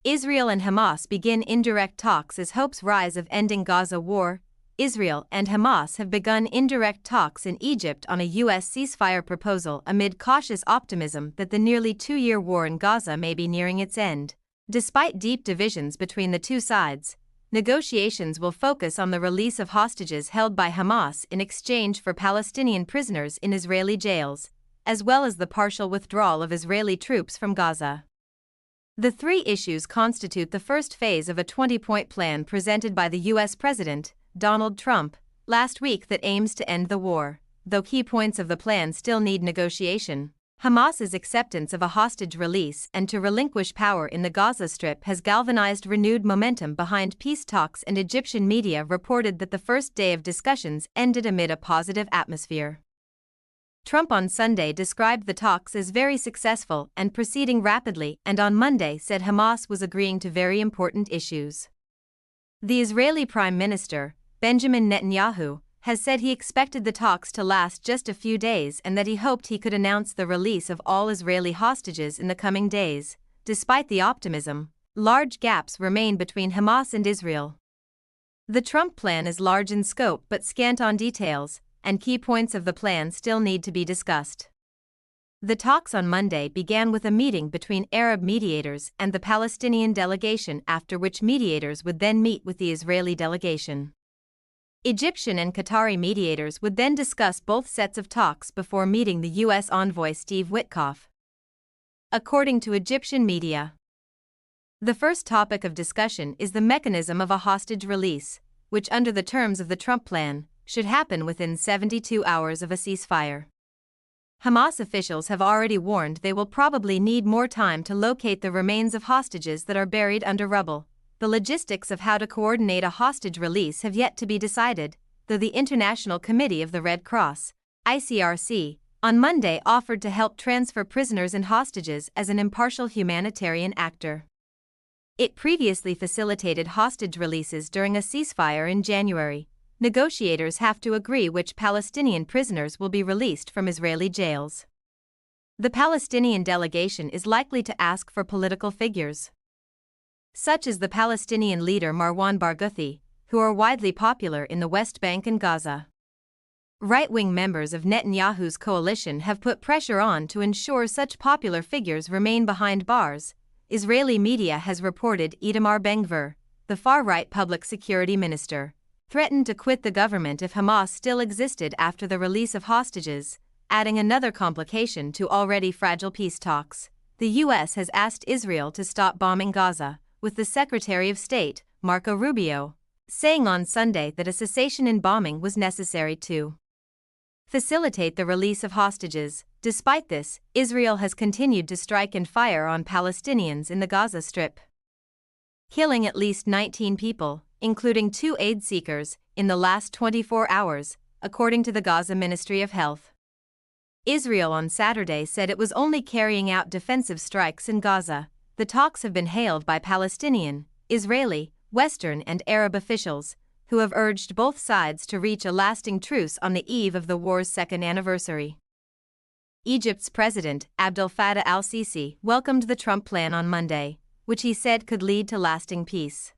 Israel and Hamas begin indirect talks as hopes rise of ending Gaza war. Israel and Hamas have begun indirect talks in Egypt on a U.S. ceasefire proposal amid cautious optimism that the nearly two-year war in Gaza may be nearing its end. Despite deep divisions between the two sides, negotiations will focus on the release of hostages held by Hamas in exchange for Palestinian prisoners in Israeli jails, as well as the partial withdrawal of Israeli troops from Gaza. The three issues constitute the first phase of a 20-point plan presented by the U.S. President, Donald Trump, last week that aims to end the war. Though key points of the plan still need negotiation, Hamas's acceptance of a hostage release and to relinquish power in the Gaza Strip has galvanized renewed momentum behind peace talks, and Egyptian media reported that the first day of discussions ended amid a positive atmosphere. Trump on Sunday described the talks as very successful and proceeding rapidly, and on Monday said Hamas was agreeing to very important issues. The Israeli Prime Minister, Benjamin Netanyahu, has said he expected the talks to last just a few days and that he hoped he could announce the release of all Israeli hostages in the coming days. Despite the optimism, large gaps remain between Hamas and Israel. The Trump plan is large in scope but scant on details, and key points of the plan still need to be discussed. The talks on Monday began with a meeting between Arab mediators and the Palestinian delegation, after which mediators would then meet with the Israeli delegation. Egyptian and Qatari mediators would then discuss both sets of talks before meeting the U.S. envoy Steve Witkoff. According to Egyptian media, the first topic of discussion is the mechanism of a hostage release, which under the terms of the Trump plan, should happen within 72 hours of a ceasefire. Hamas officials have already warned they will probably need more time to locate the remains of hostages that are buried under rubble. The logistics of how to coordinate a hostage release have yet to be decided, though the International Committee of the Red Cross, ICRC, on Monday offered to help transfer prisoners and hostages as an impartial humanitarian actor. It previously facilitated hostage releases during a ceasefire in January. Negotiators have to agree which Palestinian prisoners will be released from Israeli jails. The Palestinian delegation is likely to ask for political figures, such as the Palestinian leader Marwan Barghouti, who are widely popular in the West Bank and Gaza. Right-wing members of Netanyahu's coalition have put pressure on to ensure such popular figures remain behind bars. Israeli media has reported Itamar Ben-Gvir, the far-right public security minister, threatened to quit the government if Hamas still existed after the release of hostages, adding another complication to already fragile peace talks. The U.S. has asked Israel to stop bombing Gaza, with the Secretary of State, Marco Rubio, saying on Sunday that a cessation in bombing was necessary to facilitate the release of hostages. Despite this, Israel has continued to strike and fire on Palestinians in the Gaza Strip, killing at least 19 people, including 2 aid seekers, in the last 24 hours, according to the Gaza Ministry of Health. Israel on Saturday said it was only carrying out defensive strikes in Gaza. The talks have been hailed by Palestinian, Israeli, Western and Arab officials, who have urged both sides to reach a lasting truce on the eve of the war's second anniversary. Egypt's President, Abdel Fattah al-Sisi, welcomed the Trump plan on Monday, which he said could lead to lasting peace.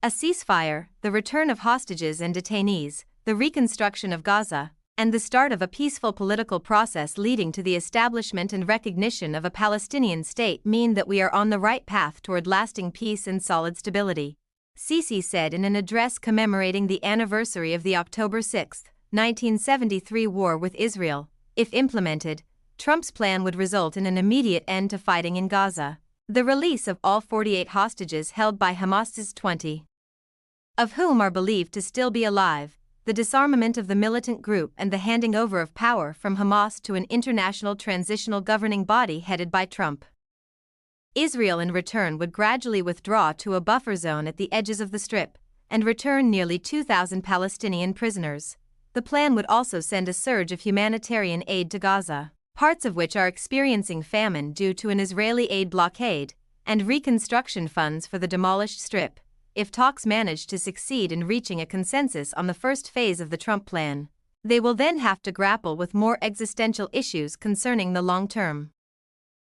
A ceasefire, the return of hostages and detainees, the reconstruction of Gaza, and the start of a peaceful political process leading to the establishment and recognition of a Palestinian state mean that we are on the right path toward lasting peace and solid stability, Sisi said in an address commemorating the anniversary of the October 6, 1973 war with Israel. If implemented, Trump's plan would result in an immediate end to fighting in Gaza, the release of all 48 hostages held by Hamas's 20 of whom are believed to still be alive, the disarmament of the militant group and the handing over of power from Hamas to an international transitional governing body headed by Trump. Israel in return would gradually withdraw to a buffer zone at the edges of the Strip and return nearly 2,000 Palestinian prisoners. The plan would also send a surge of humanitarian aid to Gaza, parts of which are experiencing famine due to an Israeli aid blockade, and reconstruction funds for the demolished Strip. If talks manage to succeed in reaching a consensus on the first phase of the Trump plan, they will then have to grapple with more existential issues concerning the long-term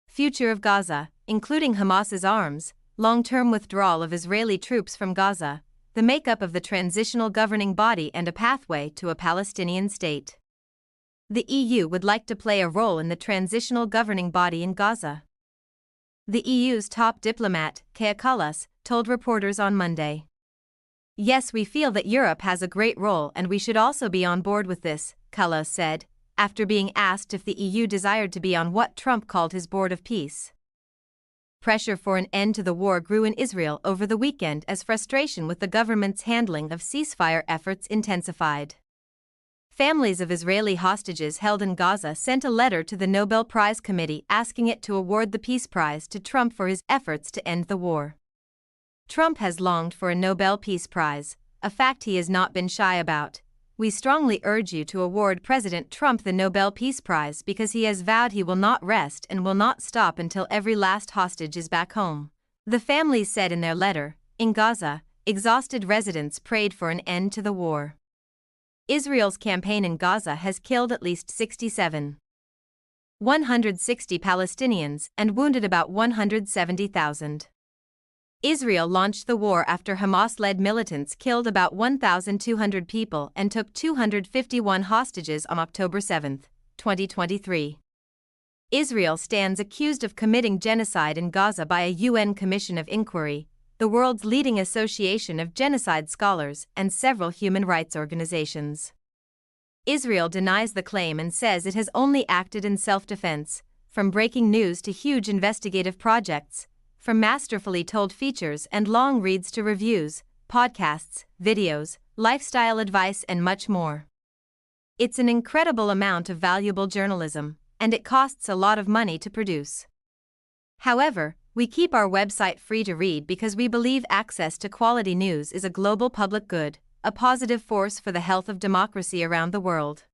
future of Gaza, including Hamas's arms, long-term withdrawal of Israeli troops from Gaza, the makeup of the transitional governing body and a pathway to a Palestinian state. The EU would like to play a role in the transitional governing body in Gaza. The EU's top diplomat, Kaja Kallas, told reporters on Monday. "Yes, we feel that Europe has a great role and we should also be on board with this," Kallas said, after being asked if the EU desired to be on what Trump called his Board of Peace. Pressure for an end to the war grew in Israel over the weekend as frustration with the government's handling of ceasefire efforts intensified. Families of Israeli hostages held in Gaza sent a letter to the Nobel Prize Committee asking it to award the Peace Prize to Trump for his efforts to end the war. Trump has longed for a Nobel Peace Prize, a fact he has not been shy about. "We strongly urge you to award President Trump the Nobel Peace Prize because he has vowed he will not rest and will not stop until every last hostage is back home," the families said in their letter. In Gaza, exhausted residents prayed for an end to the war. Israel's campaign in Gaza has killed at least 160 Palestinians and wounded about 170,000. Israel launched the war after Hamas-led militants killed about 1,200 people and took 251 hostages on October 7, 2023. Israel stands accused of committing genocide in Gaza by a UN Commission of Inquiry, the world's leading association of genocide scholars and several human rights organizations. Israel denies the claim and says it has only acted in self-defense, from breaking news to huge investigative projects, from masterfully told features and long reads to reviews, podcasts, videos, lifestyle advice and much more. It's an incredible amount of valuable journalism, and it costs a lot of money to produce. However, we keep our website free to read because we believe access to quality news is a global public good, a positive force for the health of democracy around the world.